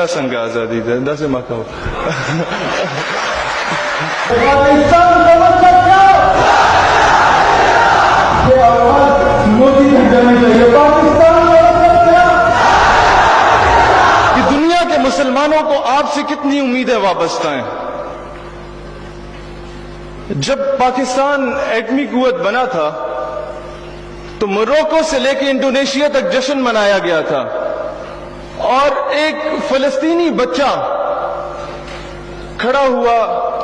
دا سنگ آزادی دا دا سے ماں کہو پاکستان کا مطلب کیا؟ یہ آواز مودی تک جانی چاہیے. پاکستان کا مطلب کیا؟ کہ دنیا کے مسلمانوں کو آپ سے کتنی امیدیں وابستہ ہیں. جب پاکستان ایٹمی قوت بنا تھا تو موروکو سے لے کے انڈونیشیا تک جشن منایا گیا تھا, اور ایک فلسطینی بچہ کھڑا ہوا,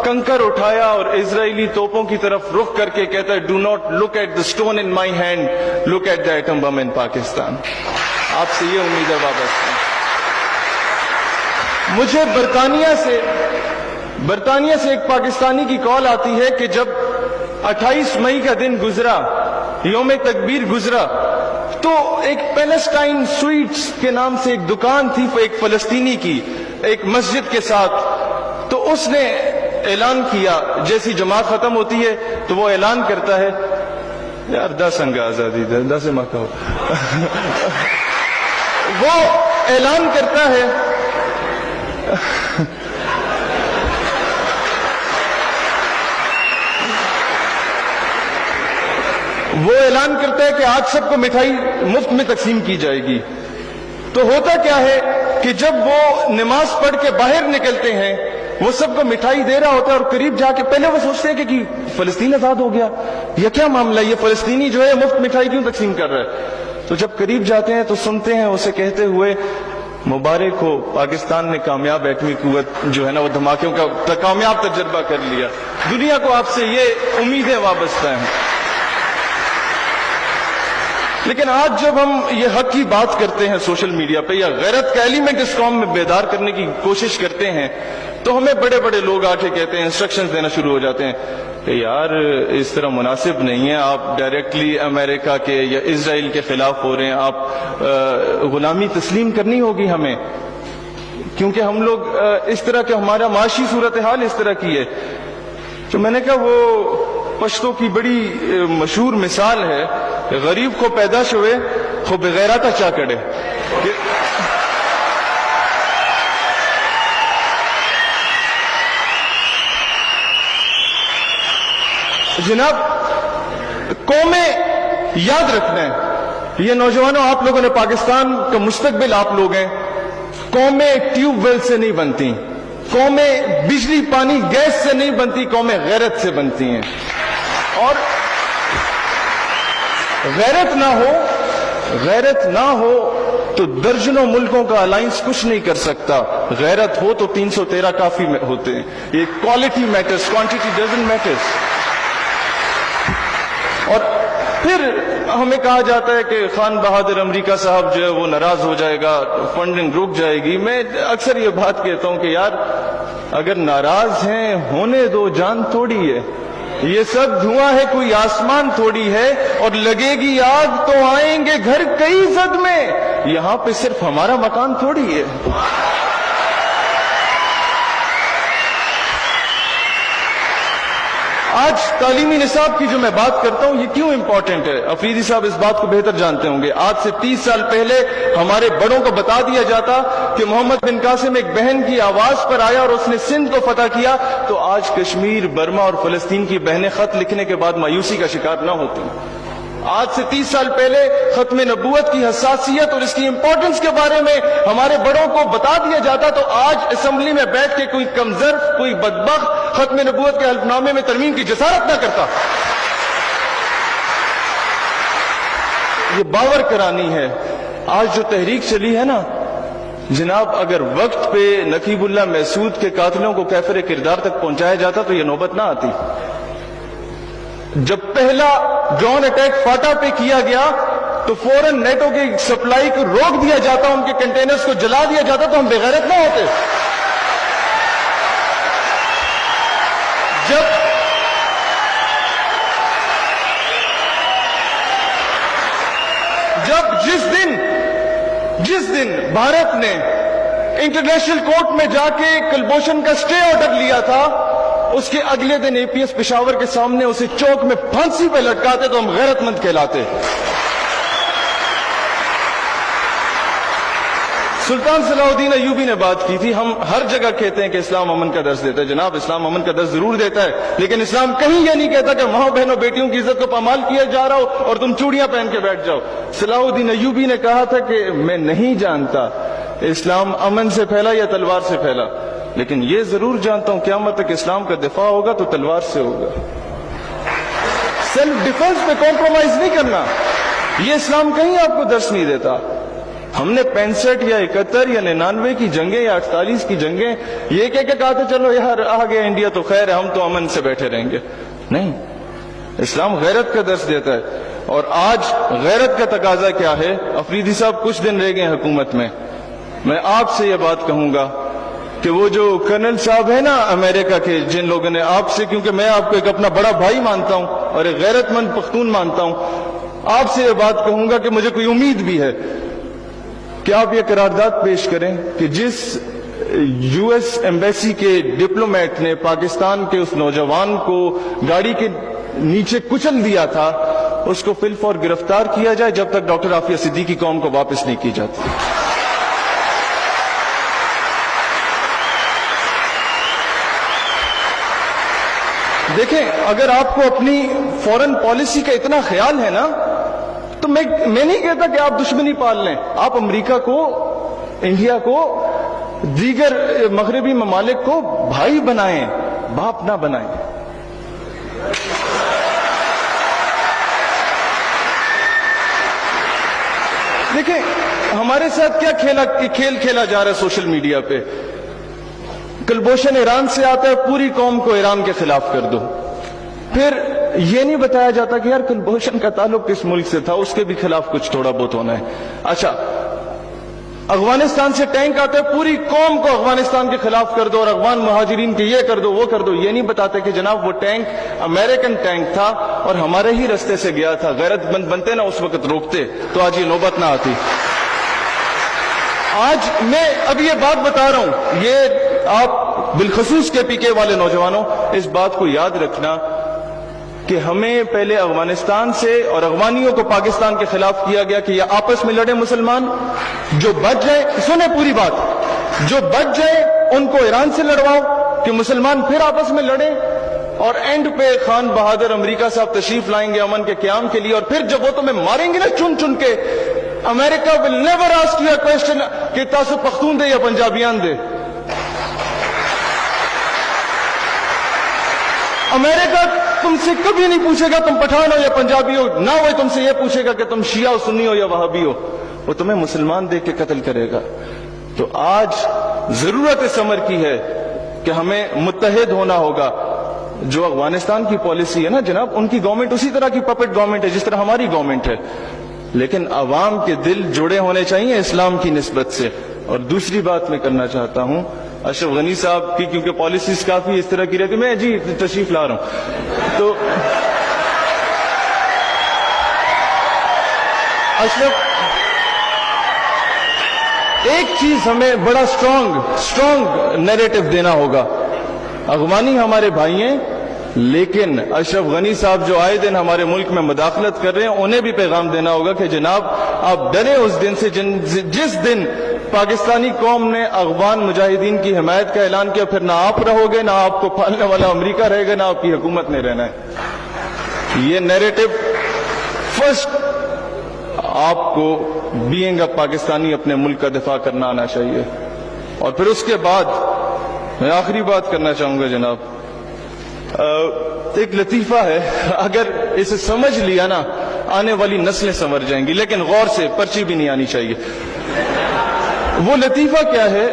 کنکر اٹھایا اور اسرائیلی توپوں کی طرف رخ کر کے کہتا ہے, do not look at the stone in my hand, look at the atom bomb in Pakistan. آپ سے یہ امید ہے وابستہ. مجھے برطانیہ سے ایک پاکستانی کی کال آتی ہے کہ جب 28 مئی کا دن گزرا, یوم تکبیر گزرا, تو ایک پیلسٹائن سویٹس کے نام سے ایک دکان تھی ایک فلسطینی کی ایک مسجد کے ساتھ, تو اس نے اعلان کیا, جیسی جماعت ختم ہوتی ہے تو وہ اعلان کرتا ہے, یار دا سنگ آزادی دا سے ماں کہو وہ اعلان کرتا ہے کہ آج سب کو مٹھائی مفت میں تقسیم کی جائے گی. تو ہوتا کیا ہے کہ جب وہ نماز پڑھ کے باہر نکلتے ہیں وہ سب کو مٹھائی دے رہا ہوتا ہے, اور قریب جا کے پہلے وہ سوچتے ہیں کہ فلسطین آزاد ہو گیا, یہ کیا معاملہ, یہ فلسطینی جو ہے مفت مٹھائی کیوں تقسیم کر رہا ہے. تو جب قریب جاتے ہیں تو سنتے ہیں اسے کہتے ہوئے, مبارک ہو, پاکستان نے کامیاب ایٹمی قوت جو ہے نا وہ دھماکوں کا کامیاب تجربہ کر لیا. دنیا کو آپ سے یہ امیدیں وابستہ ہیں. لیکن آج جب ہم یہ حق کی بات کرتے ہیں سوشل میڈیا پہ, یا غیرت کا ایلیمنٹ اس قوم میں بیدار کرنے کی کوشش کرتے ہیں, تو ہمیں بڑے بڑے لوگ آ کے کہتے ہیں, انسٹرکشنز دینا شروع ہو جاتے ہیں کہ یار اس طرح مناسب نہیں ہے, آپ ڈائریکٹلی امریکہ کے یا اسرائیل کے خلاف ہو رہے ہیں, آپ غلامی تسلیم کرنی ہوگی ہمیں, کیونکہ ہم لوگ اس طرح کے, ہمارا معاشی صورتحال اس طرح کی ہے. تو میں نے کہا وہ پشتوں کی بڑی مشہور مثال ہے, غریب کو پیدا شوے خو بغیرتا چا کڑے. جناب قومیں یاد رکھنا ہے, یہ نوجوانوں آپ لوگوں نے, پاکستان کا مستقبل آپ لوگ ہیں. قومیں ٹیوب ویل سے نہیں بنتی, قومیں بجلی پانی گیس سے نہیں بنتی, قومیں غیرت سے بنتی ہیں. اور غیرت نہ ہو تو درجنوں ملکوں کا الائنس کچھ نہیں کر سکتا. غیرت ہو تو 313 کافی ہوتے ہیں. یہ quality matters, quantity doesn't matters. اور پھر ہمیں کہا جاتا ہے کہ خان بہادر امریکہ صاحب جو ہے وہ ناراض ہو جائے گا, فنڈنگ رک جائے گی. میں اکثر یہ بات کہتا ہوں کہ یار اگر ناراض ہیں ہونے دو, جان تھوڑی ہے, یہ سب دھواں ہے, کوئی آسمان تھوڑی ہے, اور لگے گی آگ تو آئیں گے گھر کئی زد میں, یہاں پہ صرف ہمارا مکان تھوڑی ہے. آج تعلیمی نصاب کی جو میں بات کرتا ہوں یہ کیوں امپورٹنٹ ہے, افریدی صاحب اس بات کو بہتر جانتے ہوں گے. آج سے 30 سال پہلے ہمارے بڑوں کو بتا دیا جاتا کہ محمد بن قاسم ایک بہن کی آواز پر آیا اور اس نے سندھ کو فتح کیا, تو آج کشمیر, برما اور فلسطین کی بہنیں خط لکھنے کے بعد مایوسی کا شکار نہ ہوتی. آج سے 30 سال پہلے ختم نبوت کی حساسیت اور اس کی امپورٹنس کے بارے میں ہمارے بڑوں کو بتا دیا جاتا, تو آج اسمبلی میں بیٹھ کے کوئی کمزرف, کوئی بدبخت ختم نبوت کے حلف نامے میں ترمیم کی جسارت نہ کرتا. یہ باور کرانی ہے. آج جو تحریک چلی ہے نا جناب, اگر وقت پہ نقیب اللہ محسود کے قاتلوں کو کیفر کردار تک پہنچایا جاتا تو یہ نوبت نہ آتی. جب پہلا ڈرون اٹیک فاٹا پہ کیا گیا تو فوراً نیٹو کی سپلائی کو روک دیا جاتا, ان کے کنٹینرز کو جلا دیا جاتا, تو ہم بغیرت نہ ہوتے. جس دن بھارت نے انٹرنیشنل کورٹ میں جا کے کلبھوشن کا سٹے آرڈر لیا تھا, اس کے اگلے دن اے پی ایس پشاور کے سامنے اسے چوک میں پھانسی پہ لٹکاتے تو ہم غیرت مند کہلاتے. سلطان صلاح الدین ایوبی نے بات کی تھی. ہم ہر جگہ کہتے ہیں کہ اسلام امن کا درس دیتا ہے. جناب اسلام امن کا درس ضرور دیتا ہے, لیکن اسلام کہیں یہ نہیں کہتا کہ ماں بہنوں بیٹیوں کی عزت کو پامال کیا جا رہا ہو اور تم چوڑیاں پہن کے بیٹھ جاؤ. صلاح الدین ایوبی نے کہا تھا کہ میں نہیں جانتا اسلام امن سے پھیلا یا تلوار سے پھیلا, لیکن یہ ضرور جانتا ہوں قیامت تک اسلام کا دفاع ہوگا تو تلوار سے ہوگا. سیلف ڈیفنس پہ کمپرومائز نہیں کرنا, یہ اسلام کہیں آپ کو درس نہیں دیتا. ہم نے 65 یا 71 یا 99 کی جنگیں یا 48 کی جنگیں یہ کہہ کے کہا تھا چلو یار آ گیا انڈیا تو خیر ہے, ہم تو امن سے بیٹھے رہیں گے. نہیں, اسلام غیرت کا درس دیتا ہے. اور آج غیرت کا تقاضا کیا ہے؟ افریدی صاحب کچھ دن رہ گئے حکومت میں آپ سے یہ بات کہوں گا کہ وہ جو کرنل صاحب ہیں نا امریکہ کے, جن لوگوں نے آپ سے, کیونکہ میں آپ کو ایک اپنا بڑا بھائی مانتا ہوں اور ایک غیرت مند پختون مانتا ہوں, آپ سے یہ بات کہوں گا کہ مجھے کوئی امید بھی ہے کہ آپ یہ قرارداد پیش کریں کہ جس یو ایس ایمبیسی کے ڈپلومیٹ نے پاکستان کے اس نوجوان کو گاڑی کے نیچے کچل دیا تھا, اس کو فی الفور گرفتار کیا جائے جب تک ڈاکٹر عافیہ صدیقی قوم کو واپس نہیں کی جاتی. دیکھیں, اگر آپ کو اپنی فورن پالیسی کا اتنا خیال ہے نا, تو میں نہیں کہتا کہ آپ دشمنی پال لیں. آپ امریکہ کو, انڈیا کو, دیگر مغربی ممالک کو بھائی بنائیں, باپ نہ بنائیں. دیکھیں ہمارے ساتھ کیا کھیل کھیلا جا رہا ہے سوشل میڈیا پہ. کلبھوشن ایران سے آتا ہے, پوری قوم کو ایران کے خلاف کر دو. پھر یہ نہیں بتایا جاتا کہ یار کلبھوشن کا تعلق کس ملک سے تھا, اس کے بھی خلاف کچھ تھوڑا بہت ہونا ہے. اچھا, افغانستان سے ٹینک آتا ہے, پوری قوم کو افغانستان کے خلاف کر دو اور افغان مہاجرین کے یہ کر دو وہ کر دو. یہ نہیں بتاتے کہ جناب وہ ٹینک امریکن ٹینک تھا اور ہمارے ہی رستے سے گیا تھا. غیرت مند بنتے نا اس وقت روکتے تو آج یہ نوبت نہ آتی. آج میں اب یہ بات بتا رہا ہوں, یہ آپ بالخصوص کے پی کے والے نوجوانوں اس بات کو یاد رکھنا کہ ہمیں پہلے افغانستان سے اور افغانیوں کو پاکستان کے خلاف کیا گیا کہ یہ آپس میں لڑے مسلمان, جو بچ جائے, سنیں پوری بات, جو بچ جائے ان کو ایران سے لڑواؤ کہ مسلمان پھر آپس میں لڑیں, اور اینڈ پہ خان بہادر امریکہ صاحب تشریف لائیں گے امن کے قیام کے لیے, اور پھر جب وہ تمہیں ماریں گے نا چن چن کے, امریکہ will never ask you a question کہ تاسو پختون دے یا پنجابیان دے. امریکہ تم سے کبھی نہیں پوچھے گا تم پٹھان ہو یا پنجابی ہو, نہ وہ تم سے یہ پوچھے گا کہ تم شیعہ ہو, سنی ہو یا وہابی ہو. وہ تمہیں مسلمان دیکھ کے قتل کرے گا. تو آج ضرورت اس امر کی ہے کہ ہمیں متحد ہونا ہوگا. جو افغانستان کی پالیسی ہے نا جناب, ان کی گورنمنٹ اسی طرح کی پپٹ گورنمنٹ ہے جس طرح ہماری گورنمنٹ ہے, لیکن عوام کے دل جڑے ہونے چاہیے اسلام کی نسبت سے. اور دوسری بات میں کرنا چاہتا ہوں اشرف غنی صاحب کی, کیونکہ پالیسیز کافی اس طرح کی رہتی, میں جی تشریف لا رہا ہوں. تو اشرف, ایک چیز ہمیں بڑا اسٹرانگ نیریٹو دینا ہوگا. افغانی ہمارے بھائی ہیں, لیکن اشرف غنی صاحب جو آئے دن ہمارے ملک میں مداخلت کر رہے ہیں, انہیں بھی پیغام دینا ہوگا کہ جناب آپ ڈریں اس دن سے جس دن پاکستانی قوم نے افغان مجاہدین کی حمایت کا اعلان کیا. پھر نہ آپ رہو گے, نہ آپ کو پالنے والا امریکہ رہے گا, نہ آپ کی حکومت نے رہنا ہے. یہ نیریٹو فرسٹ آپ کو بینگ اے پاکستانی اپنے ملک کا دفاع کرنا آنا چاہیے. اور پھر اس کے بعد میں آخری بات کرنا چاہوں گا جناب, ایک لطیفہ ہے, اگر اسے سمجھ لیا نا آنے والی نسلیں سنور جائیں گی, لیکن غور سے, پرچی بھی نہیں آنی چاہیے. وہ لطیفہ کیا ہے,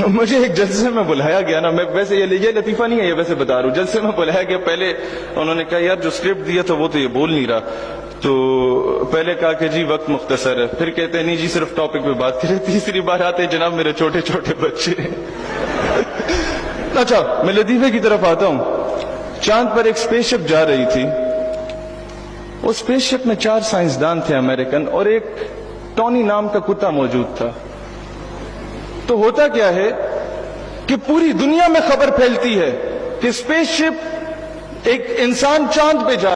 مجھے ایک جلسے میں بلایا گیا نا, میں ویسے یہ لطیفہ نہیں ہے, یہ ویسے بتا رہا ہوں. جلسے میں بلایا گیا, پہلے انہوں نے کہا یار جو اسکرپٹ دیا تھا وہ تو یہ بول نہیں رہا. تو پہلے کہا کہ جی وقت مختصر ہے, پھر کہتے ہیں نہیں جی صرف ٹاپک پہ بات کریں. تیسری بار آتے جناب میرے چھوٹے چھوٹے بچے. اچھا, میں لطیفے کی طرف آتا ہوں. چاند پر ایک اسپیس شپ جا رہی تھی. اس اسپیس شپ میں 4 سائنسدان تھے امریکن, اور ایک ٹونی نام کا کتا موجود تھا. تو ہوتا کیا ہے کہ پوری دنیا میں خبر پھیلتی ہے کہ اسپیس شپ ایک انسان چاند پہ جا